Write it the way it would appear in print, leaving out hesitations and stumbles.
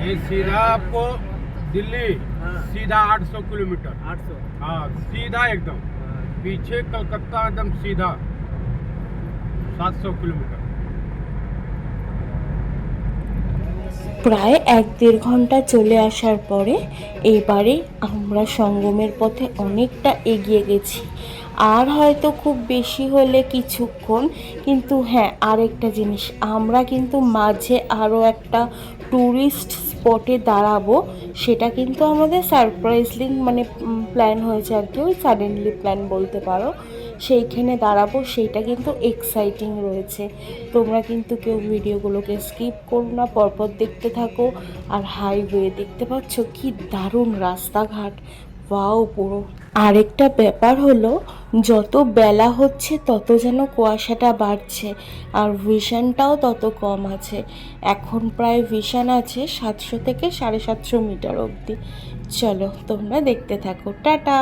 ये सीधा आपको दिल्ली सीधा 800 किलोमीटर। 800। हाँ सीधा एकदम। पीछे कलकत्ता एकदम सीधा 700 किलोमीटर। প্রায় 1-1.5 ঘন্টা চলে আসার পরে এইবারে আমরা সঙ্গমের পথে অনেকটা এগিয়ে গেছি। আর হয়তো খুব বেশি হলে কিছুক্ষণ, কিন্তু হ্যাঁ আরেকটা জিনিস, আমরা কিন্তু মাঝে আরও একটা ট্যুরিস্ট স্পটে দাঁড়াবো। সেটা কিন্তু আমাদের সারপ্রাইজলি মানে প্ল্যান হয়েছে আর কি, ওই সাডেনলি প্ল্যান বলতে পারো। সেইখানে দাঁড়াবো, সেইটা কিন্তু এক্সাইটিং রয়েছে। তোমরা কিন্তু কেউ ভিডিওগুলোকে স্কিপ করো না, পরপর দেখতে থাকো। আর হাইওয়ে দেখতে পাচ্ছ কি দারুণ রাস্তাঘাট, ওয়াও পুরো। আরেকটা ব্যাপার হলো, যত বেলা হচ্ছে তত যেন কুয়াশাটা বাড়ছে আর ভিশনটাও তত কম আছে। এখন প্রায় ভিশন আছে 700 থেকে 750 মিটার অবধি। চলো তোমরা দেখতে থাকো, টাটা।